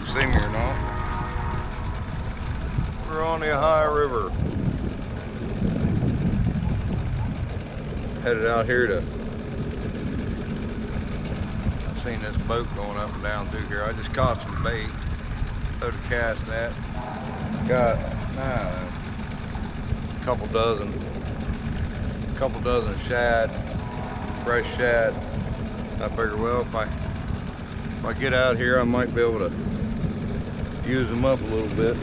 can see me or not. We're on the Ohio River. Headed out here to, I've seen this boat going up and down through here. I just caught some bait. Throw the cast net. Got a couple dozen shad, fresh shad. I figure, well, if I get out here, I might be able to use them up a little bit.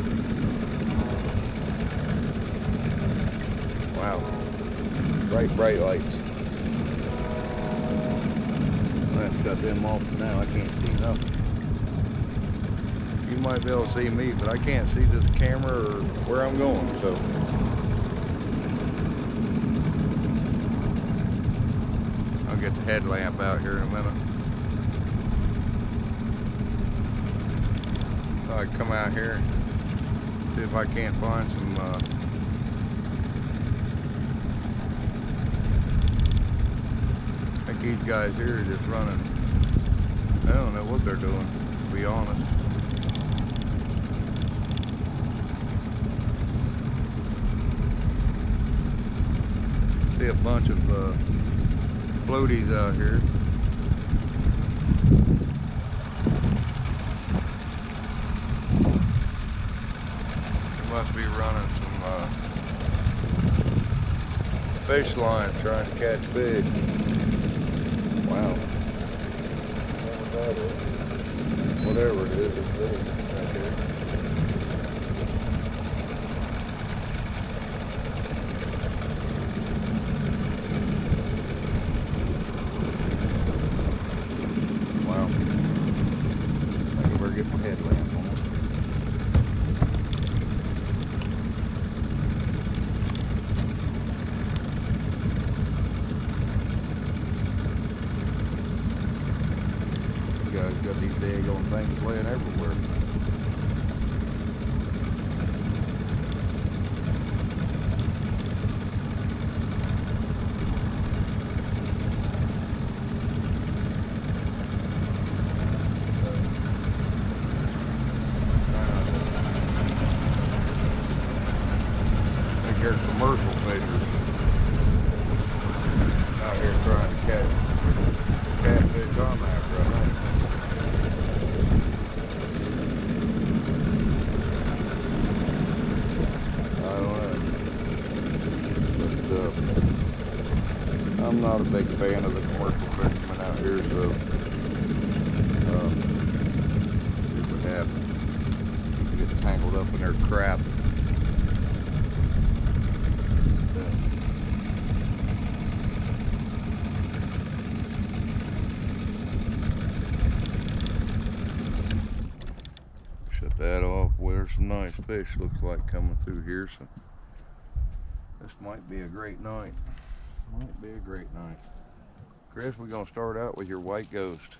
Wow, bright lights. I've got them off now. I can't see nothing. You might be able to see me, but I can't see the camera or where I'm going. So I'll get the headlamp out here in a minute. So I come out here and see if I can't find some I think these guys here are just running. I don't know what they're doing, to be honest. See a bunch of floaties out here. Must be running some fish line trying to catch fish. Wow. Whatever it is, it's big right there. Wow. I can better get my headlamp on. Guys got these daggone things playing everywhere. I think there's commercial fishers out here trying to catch catfish on that right now. I'm not a big fan of the commercial fishermen out here, so here's what happens. You get tangled up in their crap. Shut that off. Well, there's some nice fish looks like coming through here, so this might be a great night. Might be a great night. Chris, we're going to start out with your white ghost.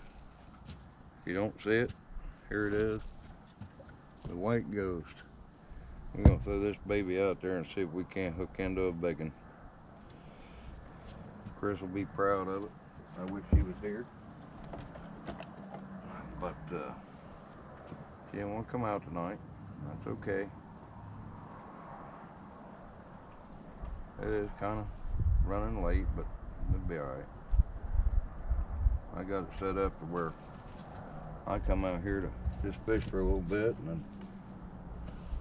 If you don't see it, here it is. The white ghost. We're going to throw this baby out there and see if we can't hook into a big one. Chris will be proud of it. I wish he was here. But she didn't want to come out tonight. That's okay. It is kind of running late, but it'll be alright. I got it set up to where I come out here to just fish for a little bit, and then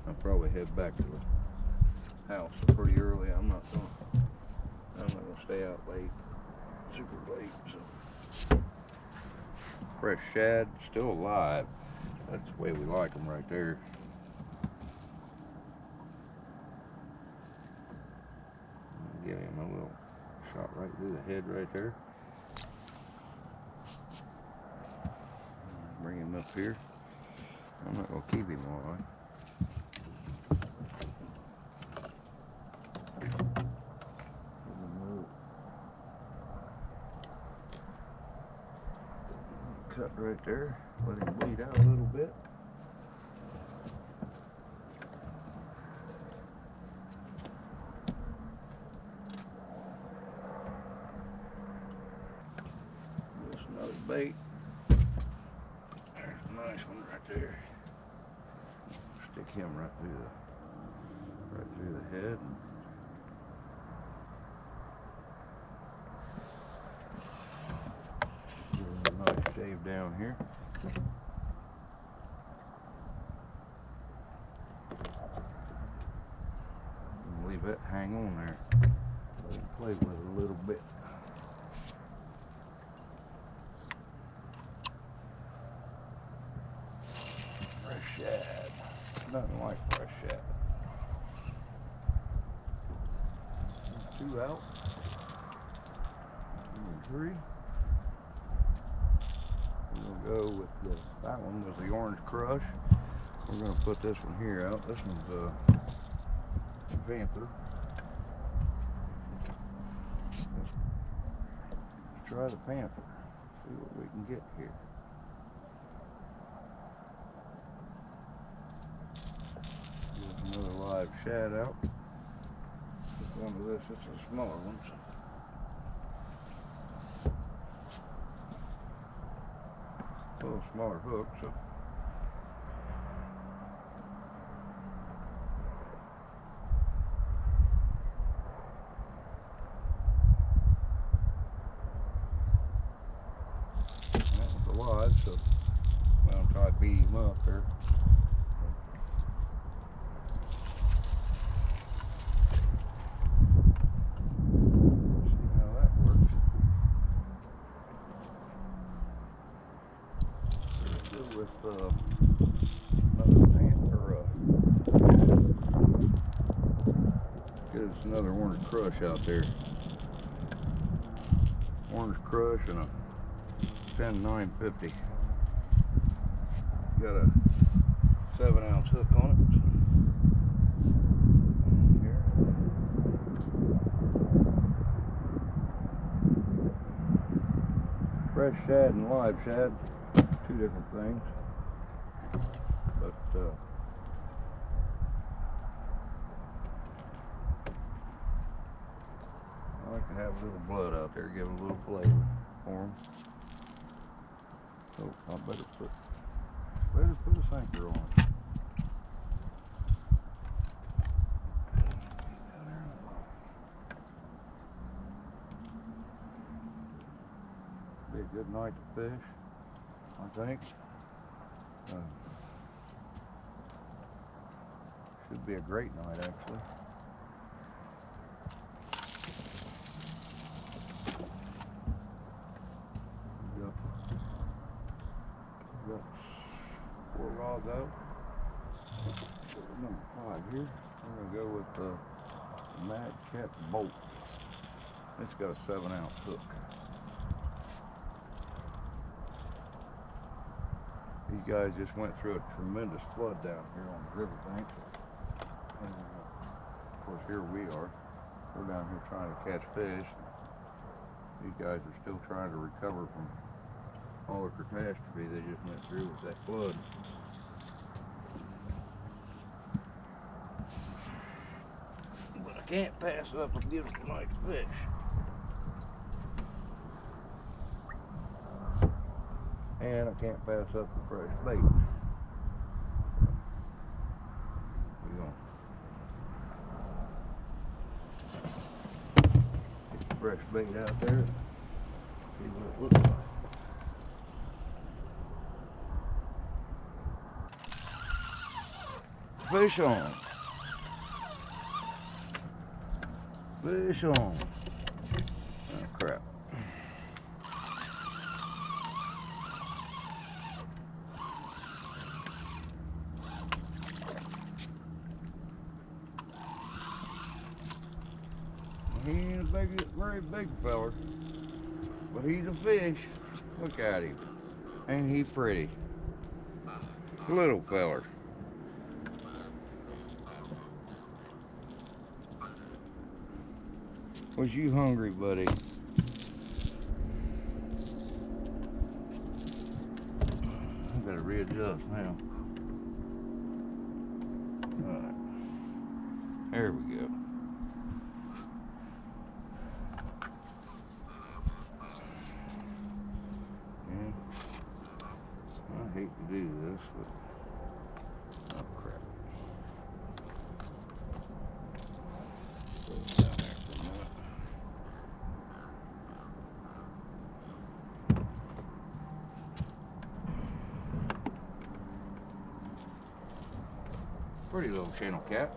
I'll probably head back to the house pretty early. I'm not gonna stay out late, super late. So fresh shad, still alive. That's the way we like them right there. Give him a little shot right through the head right there. Bring him up here. I'm not gonna keep him all right. Cut right there. Let him bleed out a little bit. Bait. There's a nice one right there. stick him right through the head. And give him a nice shave down here. And leave that hang on there. Let him play with it a little bit. Fresh shad. Nothing like fresh shad. 2 out. 2 and 3. We're going to go with that one was the Orange Crush. We're going to put this one here out. This one's Panther. Let's try the Panther. See what we can get here. Here's another live shad out. One of this, it's a smaller one. A little smaller hook, so. That was a live, so well, I'll try to beat him up there. With another Panther, get us another Orange Crush out there. Orange Crush and a 10-950. Got a 7-ounce hook on it. Here. Fresh shad and live shad. 2 different things, but I like to have a little blood out there, give it a little flavor for them. So I better put a sinker on it. Be a good night to fish, I think. Should be a great night, actually. Got 4 rods out. Number 5 here. We're going to go with the Mad Cat Bolt. It's got a 7-ounce hook. These guys just went through a tremendous flood down here on the riverbank. And of course here we are. We're down here trying to catch fish. These guys are still trying to recover from all the catastrophe they just went through with that flood. But I can't pass up a beautiful night to fish. And I can't pass up the fresh bait. We're gonna get the fresh bait out there. See what it looks like. Fish on. Fish on. Oh crap. He ain't a very big feller, but he's a fish. Look at him. Ain't he pretty? Little feller. Was you hungry, buddy? I gotta readjust now. Alright. There we go. I hate to do this, but oh crap. Pretty little channel cat.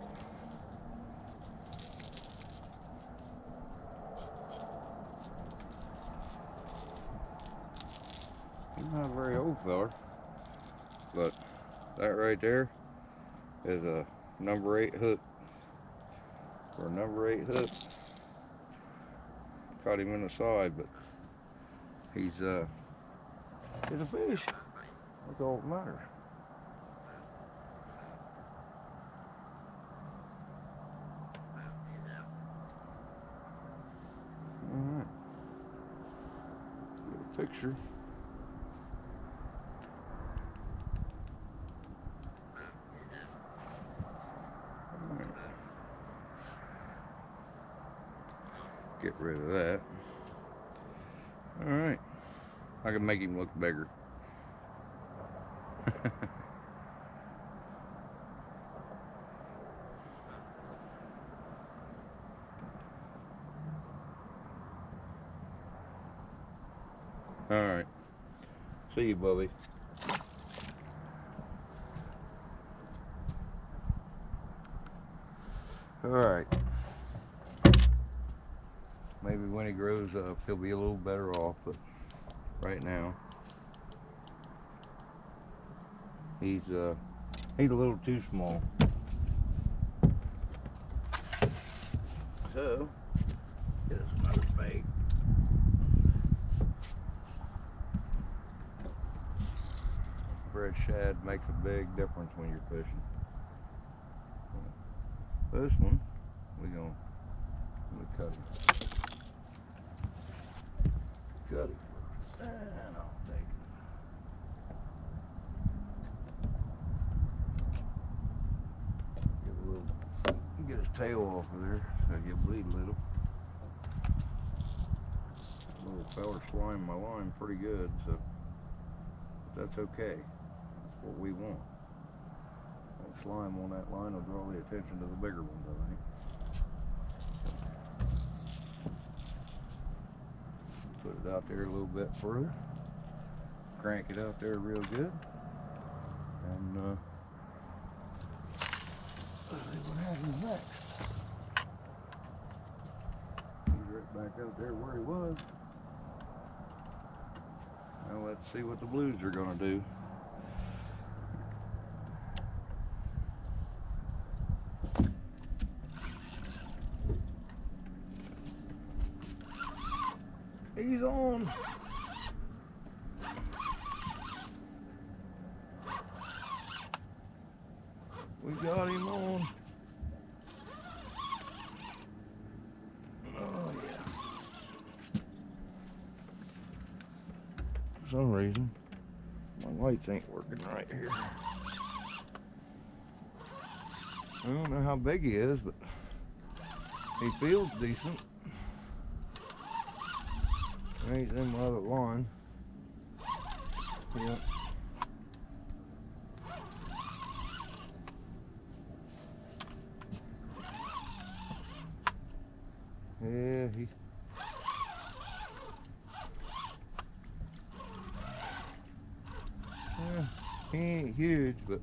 He's not a very old feller, but that right there is a number 8 hook. For a number 8 hook, caught him in the side, but he's a fish. That's all that matters. Alright. Get a picture. Alright. Get rid of that. Alright. I can make him look bigger. Alright. See you, Bubby. Alright. Maybe when he grows up, he'll be a little better off, but right now, he's a little too small. So, get us another bait. Fresh shad makes a big difference when you're fishing. This one, we're gonna cut him. Cut him first, and I'll take him. Get his tail off of there so he'll bleed a little. Little feller slimed my line pretty good, so that's okay. That's what we want. That slime on that line will draw the attention to the bigger ones, I think. Put it out there a little bit further. Crank it out there real good. And let's see what happens next. He's right back out there where he was. Now let's see what the blues are gonna do. He's on. We got him on. Oh yeah. For some reason, my lights ain't working right here. I don't know how big he is, but he feels decent. Ain't in my other line. Yep. Yeah, he ain't huge, but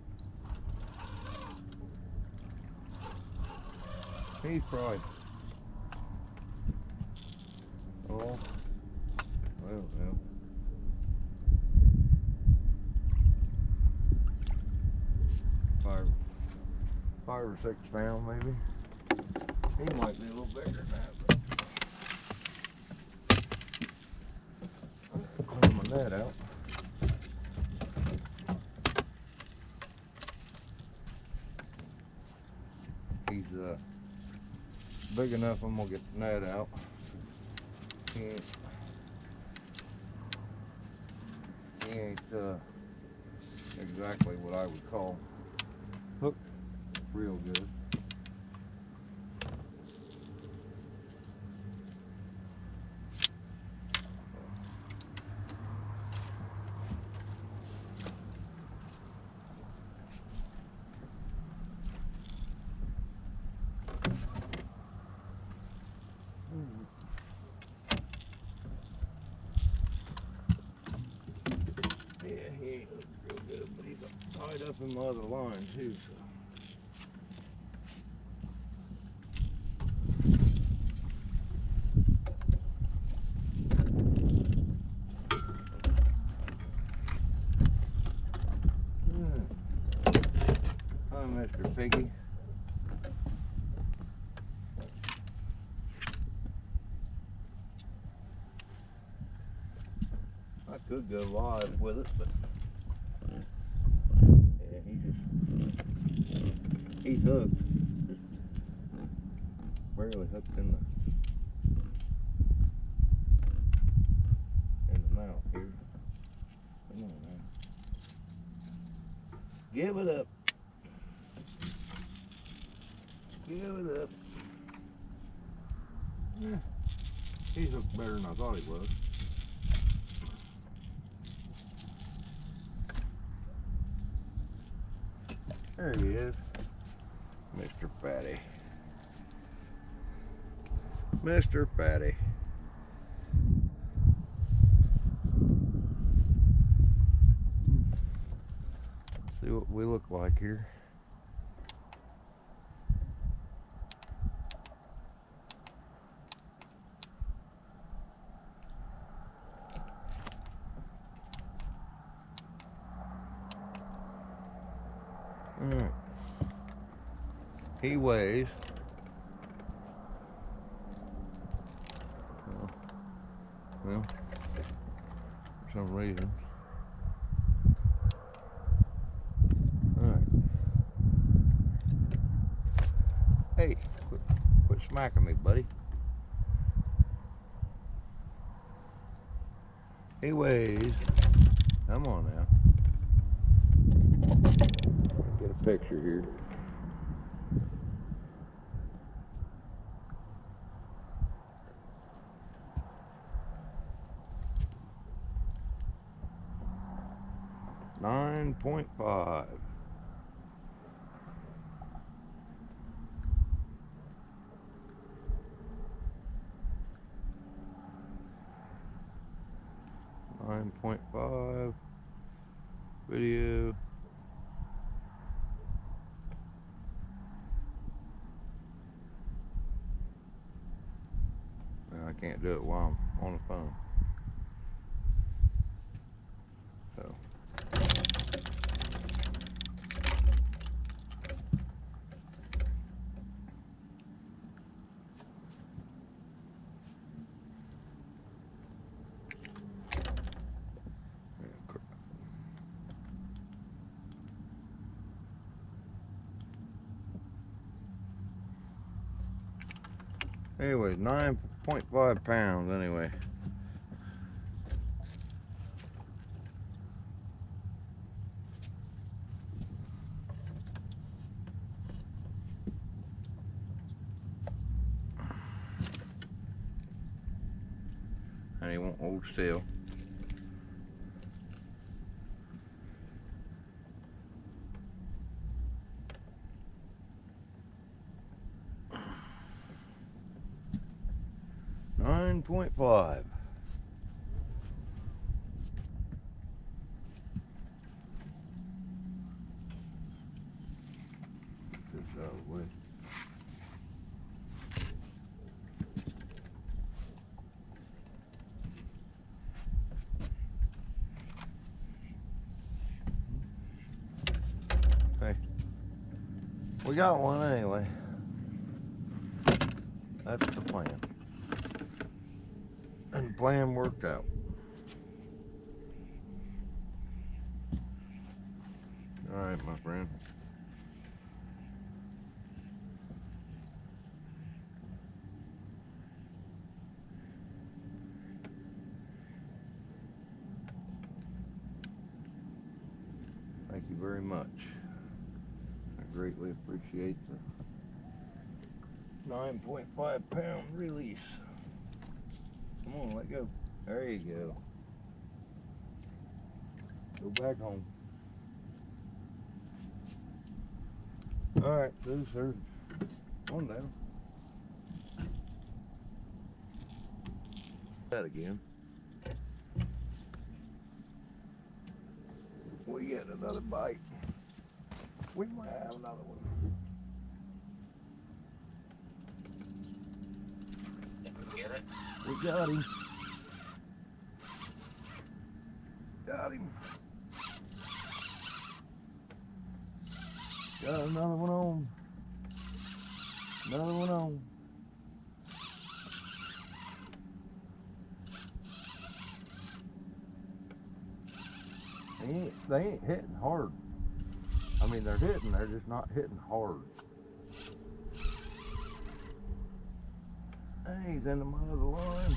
he's probably, oh, I don't know. Five or 6 pounds maybe. He might be a little bigger than that. But clean my net out. He's big enough. I'm gonna get the net out. He ain't exactly what I would call hooked real good. Yeah, he ain't looking real good, but he's tied up in my other line too, so Mr. Piggy. I could go live with it, but yeah, he's hooked. Just barely hooked in the mouth here. Come on, man. Give it up. Give it up. Yeah. He's hooked better than I thought he was. There he is. Mr. Fatty. Mr. Fatty. See what we look like here. Alright. He weighs well, for some reason. Alright. Hey, quit smacking me, buddy. He weighs, come on now. Get a picture here. .5. .5 video. I can't do it while I'm on the phone. So. Anyway, 9.5 pounds anyway. And he won't hold still. .5. This out of the way. Hey, we got one anyway. That's the plan. And the plan worked out. All right, my friend. Thank you very much. I greatly appreciate the 9.5 pound release. Come on, let go. There you go. Go back home. All right, sir. On down. That again. We get another bite. We might have another one. Get it? We got him. Got him. Got another one on. Another one on. They ain't hitting hard. I mean, they're hitting, they're just not hitting hard. Hey, he's in the middle of the line.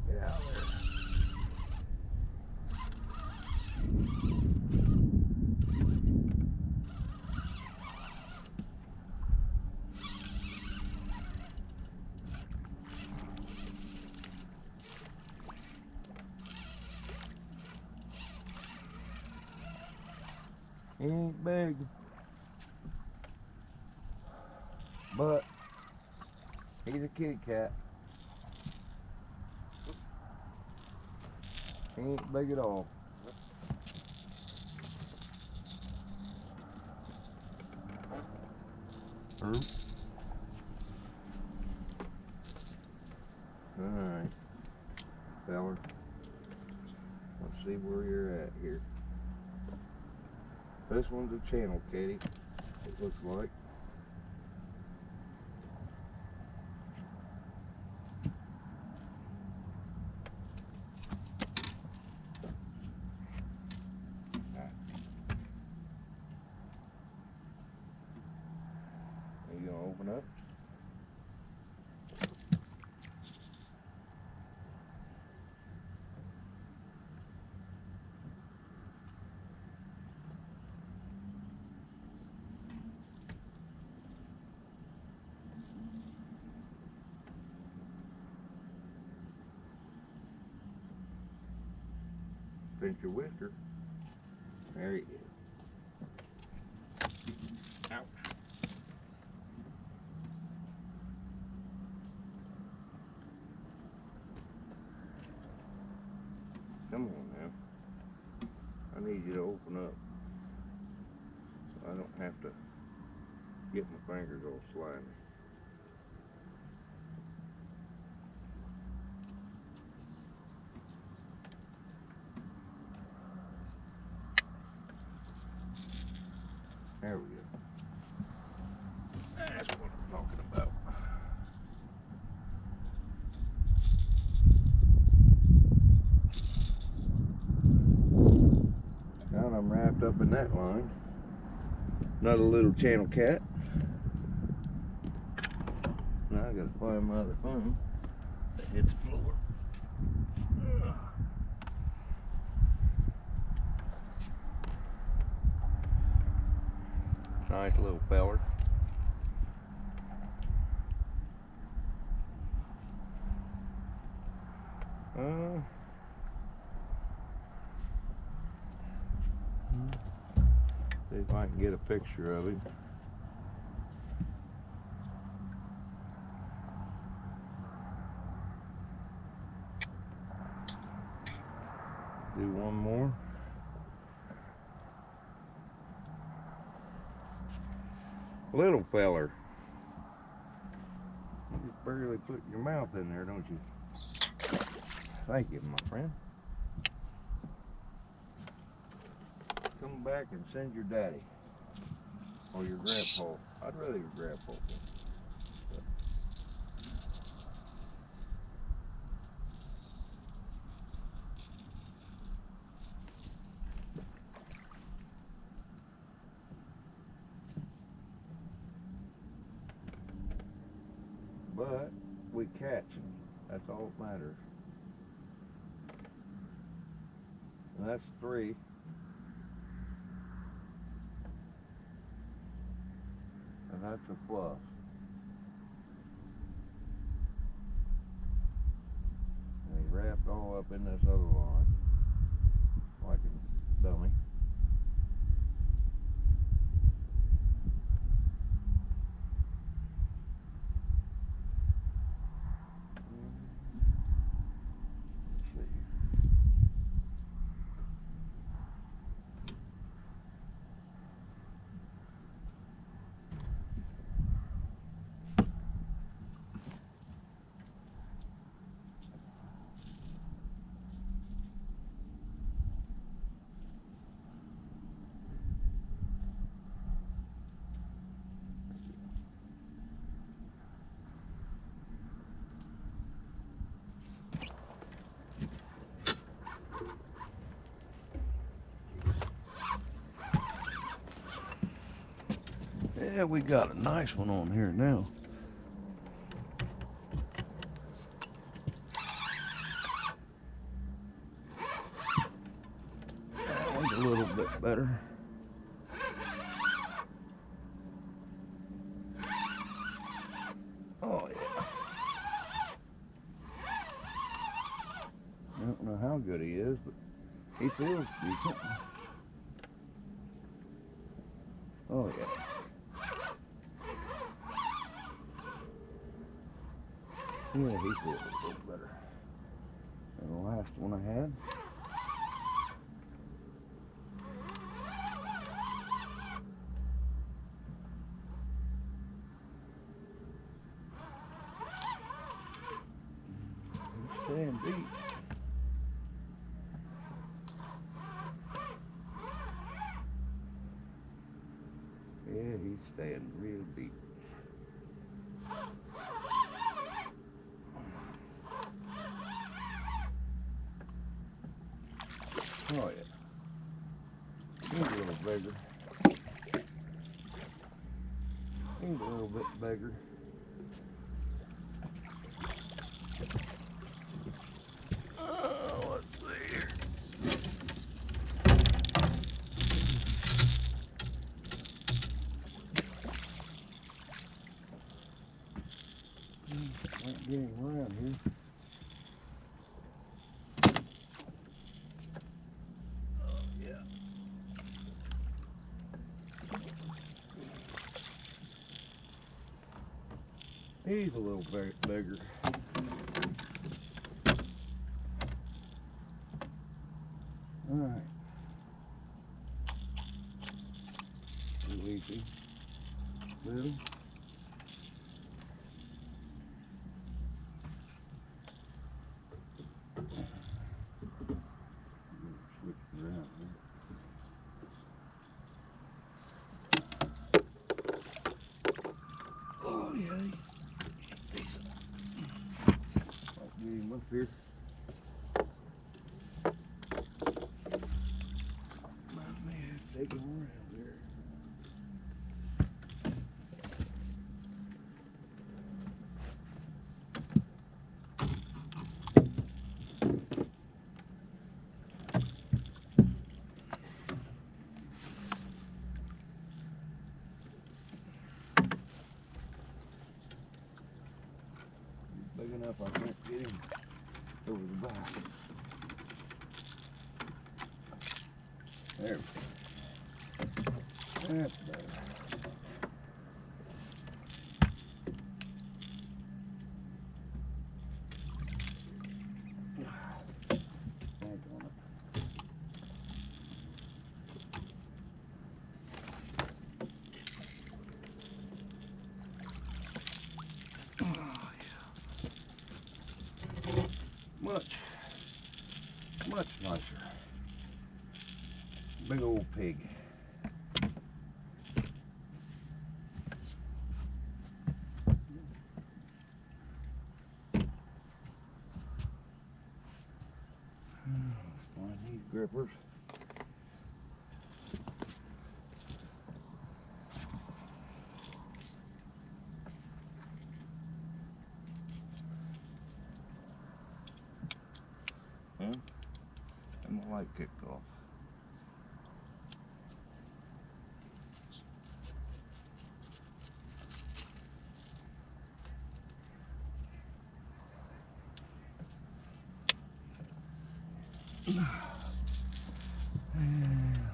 Get out there. He ain't big, but he's a kitty cat. He ain't big at all. Alright, feller. Let's see where you're at here. This one's a channel kitty, it looks like. Are you gonna open up? Pinch your whisker. There he is. Ouch. Come on now. I need you to open up so I don't have to get my fingers all slimy. There we go. That's what I'm talking about. Now I'm wrapped up in that line. Another little channel cat. Now I gotta find my other phone that hits the floor. Nice little feller. See if I can get a picture of him. Do one more. Little feller. You just barely put your mouth in there, don't you? Thank you, my friend. Come back and send your daddy. Or your grandpa. I'd rather your grandpa. But we catch them. That's all that matters. And that's 3. And that's a fluff. And he wrapped all up in this other line. Like a dummy. Yeah, we got a nice one on here now. That one's a little bit better. Oh yeah. I don't know how good he is, but he feels decent. Oh yeah. Yeah, he feels a little better than the last one I had. He's staying deep. Yeah, he's staying real deep. Oh yeah. He's a little bigger. He's a little bit bigger. Let's see here. Not getting around here. Oh yeah. He's a little bit bigger. All right. Sleepy. Little. Switch around here. Oh yeah. Decent. Might get him up here. Might may have to take him around there. Big enough I can't get him over the back. There we go. That's better. Bank on it. Oh yeah. Much nicer. Big old pig. Find these grippers. And the light kicked off.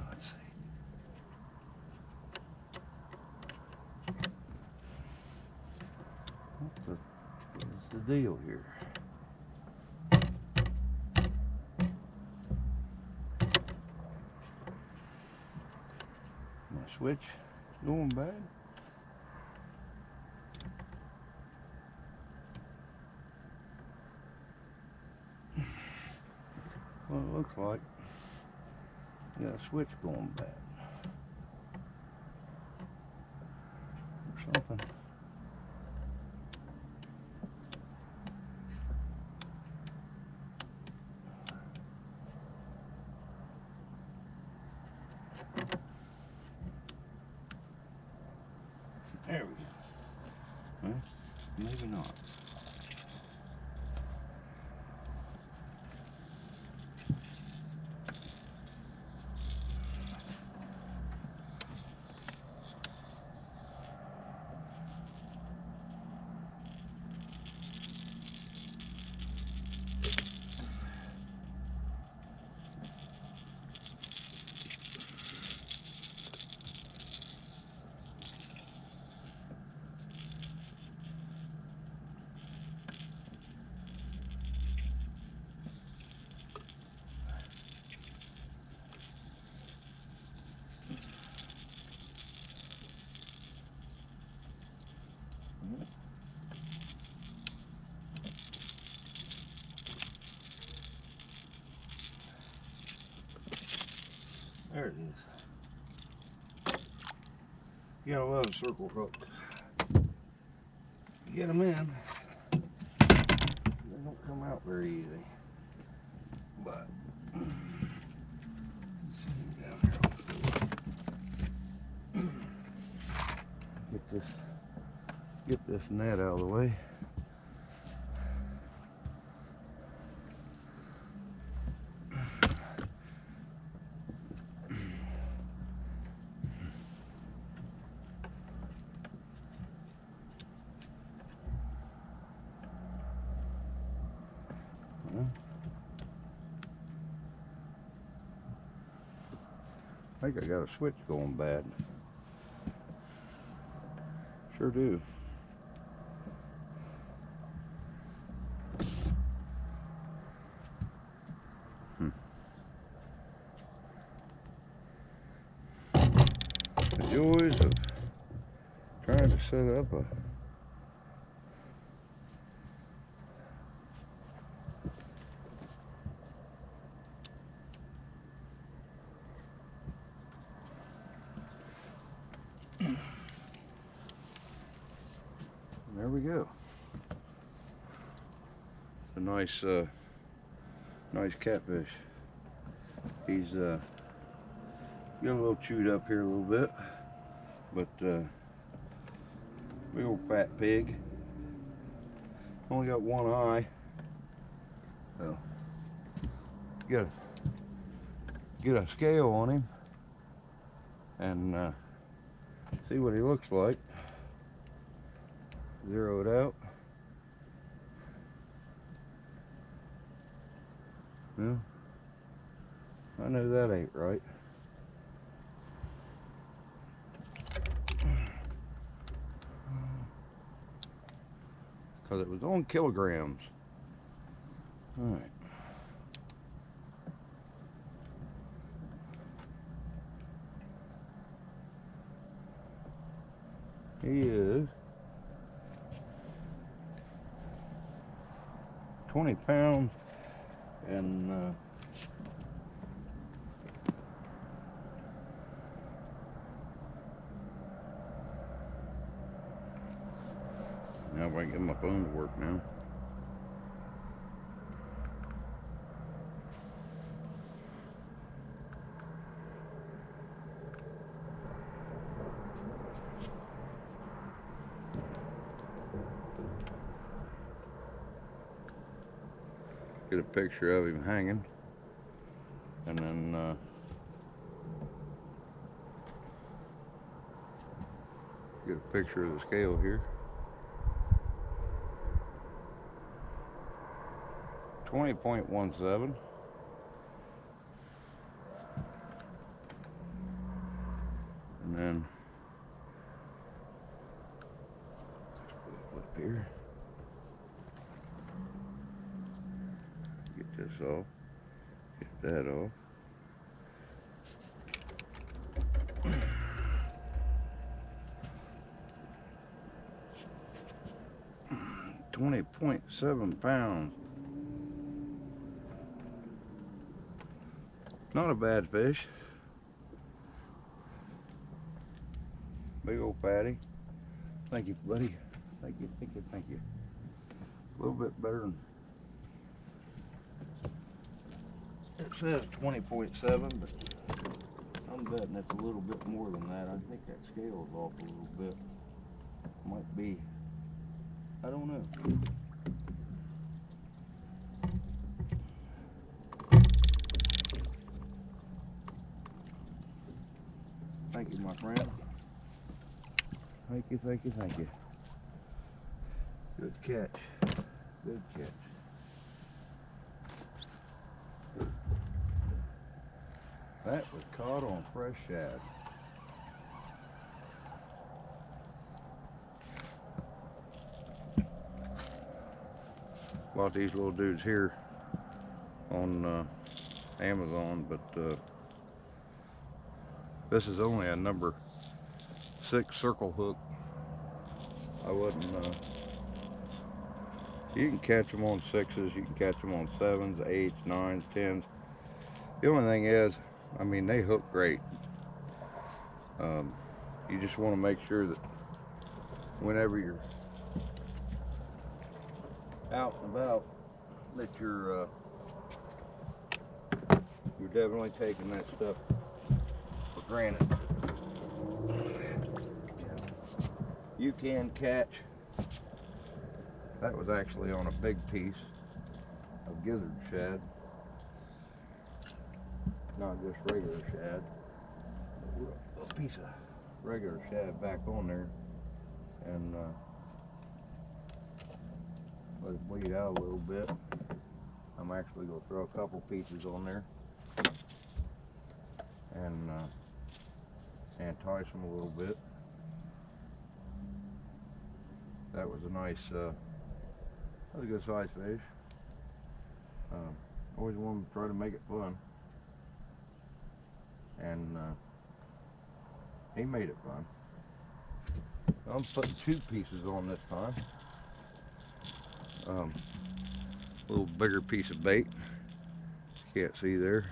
Let's see. What's the deal here? My switch is going bad. Well, it looks like got a switch going bad or something. Maybe not. There it is. You gotta love circle hooks. You get them in, they don't come out very easy. But get this net out of the way. I think I got a switch going bad. Sure do. The joys of trying to set up a there we go. A nice nice catfish. He's got a little chewed up here a little bit, but big old fat pig. Only got one eye. So get a scale on him and see what he looks like. Zero it out. Yeah, I know that ain't right. Because it was on kilograms. All right. He is 20 pounds and now if I can get my phone to work now. Get a picture of him hanging, and then get a picture of the scale here. 20.17. And then up here. Get this off. Get that off. £20.7. Not a bad fish. Big old fatty. Thank you, buddy. Thank you, thank you, thank you. A little bit better than it says 20.7, but I'm betting it's a little bit more than that. I think that scale is off a little bit. Might be I don't know. Thank you, my friend. Thank you, thank you, thank you. Good catch. Good catch. That was caught on fresh shad. Bought these little dudes here on Amazon, but this is only a number 6 circle hook. I wouldn't. You can catch them on 6s, you can catch them on 7s, 8s, 9s, 10s. The only thing is, I mean, they hook great. You just want to make sure that whenever you're out and about, that you're definitely taking that stuff for granted. You can catch. That was actually on a big piece of gizzard shad, not just regular shad. A piece of regular shad back on there, and let it bleed out a little bit. I'm actually going to throw a couple pieces on there and entice them a little bit. That was a nice, that was a good size fish. Always wanted to try to make it fun, and he made it fun. I'm putting 2 pieces on this time. A little bigger piece of bait. Can't see there.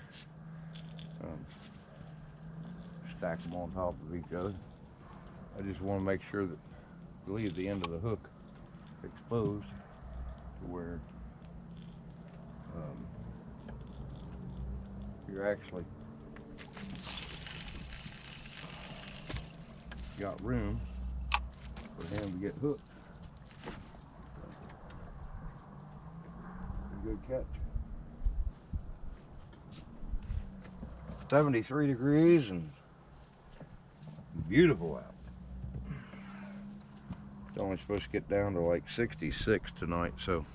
Stack them on top of each other. I just want to make sure that you leave the end of the hook exposed to where you're actually got room for him to get hooked. Good catch. 73 degrees and beautiful out. It's only supposed to get down to like 66 tonight, so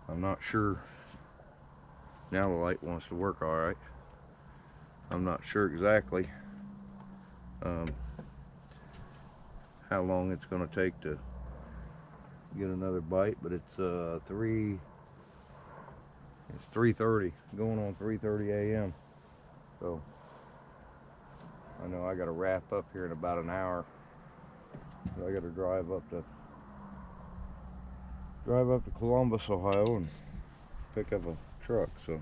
I'm not sure. Now the light wants to work all right. I'm not sure exactly how long it's going to take to get another bite, but it's 3:30, going on 3:30 a.m. So I know I got to wrap up here in about an hour. So I got to drive up to Columbus, Ohio, and pick up a truck. So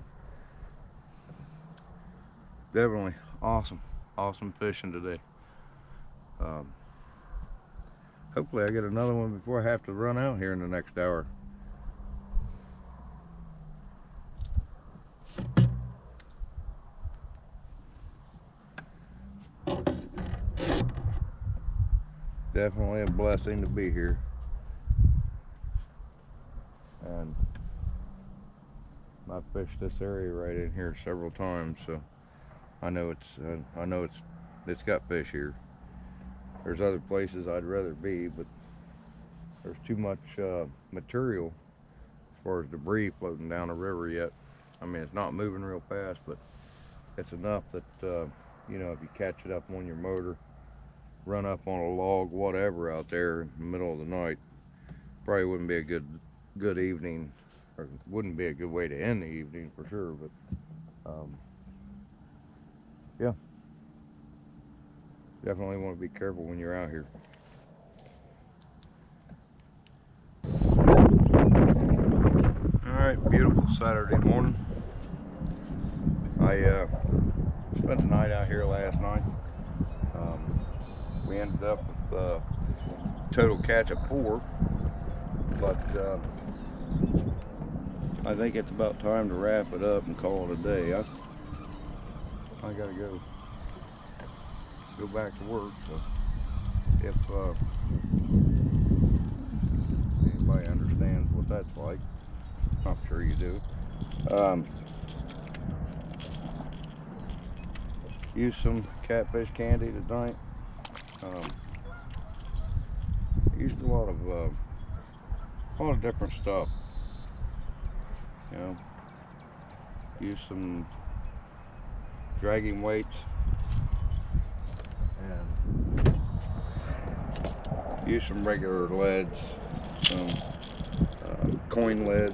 definitely awesome fishing today. Hopefully I get another one before I have to run out here in the next hour. Definitely a blessing to be here, and I've fished this area right in here several times, so I know it's got fish here. There's other places I'd rather be, but there's too much material as far as debris floating down the river yet. I mean, it's not moving real fast, but it's enough that you know, if you catch it up on your motor, run up on a log, whatever, out there in the middle of the night, probably wouldn't be a good evening, or wouldn't be a good way to end the evening for sure. But yeah, definitely want to be careful when you're out here. Alright, beautiful Saturday morning. I spent the night out here last night. We ended up with a total catch of 4, but I think it's about time to wrap it up and call it a day. I gotta go back to work, so if anybody understands what that's like. I'm sure you do. Use some catfish candy tonight. Used a lot of different stuff. You know, use some dragging weights and use some regular leads, some coin leads,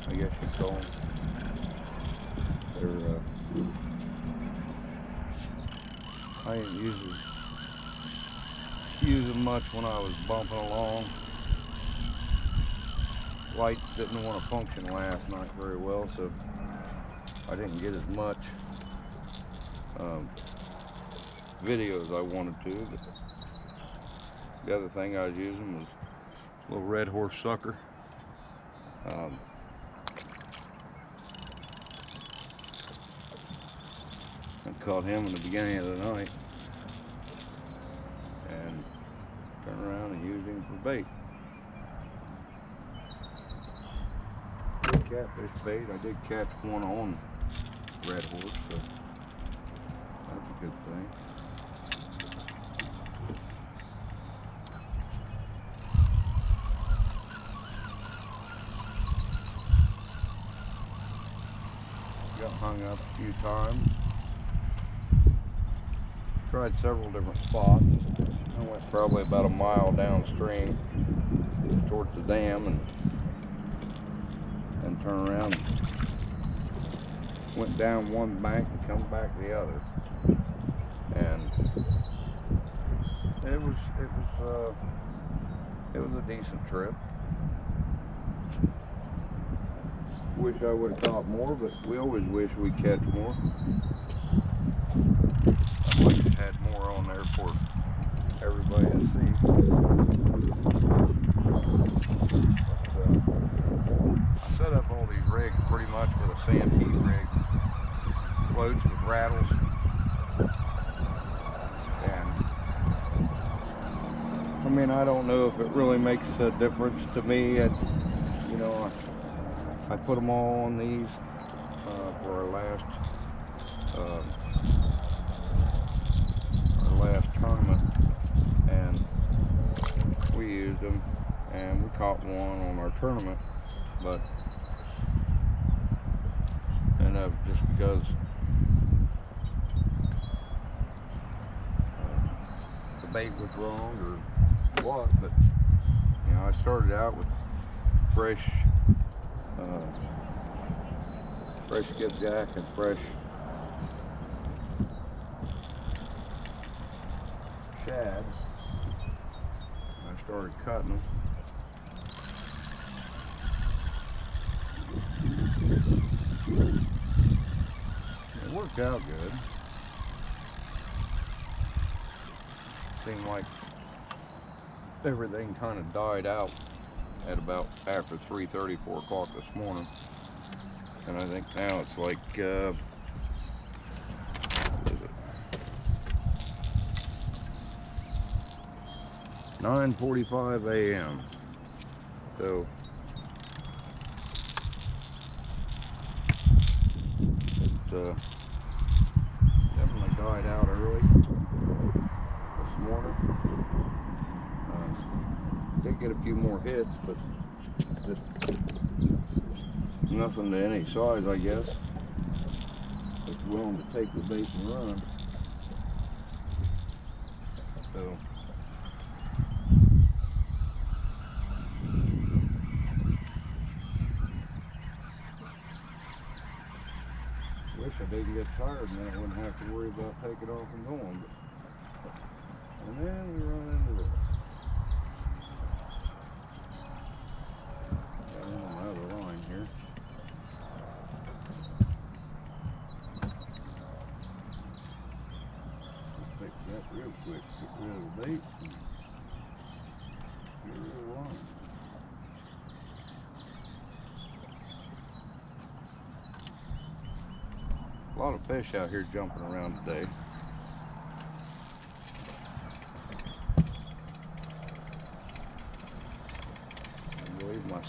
I guess you call them. They're I didn't use them much when I was bumping along. Lights didn't want to function last night very well, so I didn't get as much videos I wanted to. But the other thing I was using was a little red horse sucker. I caught him in the beginning of the night and turned around and used him for bait. Catfish bait. I did catch one on red horse, so that's a good thing. Got hung up a few times. Tried several different spots. I went probably about a mile downstream towards the dam and turned around, went down one bank and come back the other, and it was a decent trip. Wish I would have caught more, but we always wish we'd catch more. I'd like to have had more on there for everybody to see. I set up all these rigs pretty much with a sand heat rig, floats with rattles, and I mean, I don't know if it really makes a difference to me. You know, I put them all on these for our last tournament, and we used them, and we caught one on our tournament, but ended up just because the bait was wrong or what. But you know, I started out with fresh skipjack and fresh shad. I started cutting them. It worked out good. Seemed like everything kind of died out at about after 3:30, 4 o'clock this morning. And I think now it's like, what is it? 9:45 a.m. So it definitely died out early this morning. Did get a few more hits, but just nothing to any size, I guess. Just willing to take the bait and run. So wish I didn't get tired and then I wouldn't have to worry about taking off and going. And then we run into this. Got one on my other line here. Fix that real quick. Get rid of the bait and get rid of the line. A lot of fish out here jumping around today.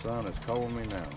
sun is calling me now.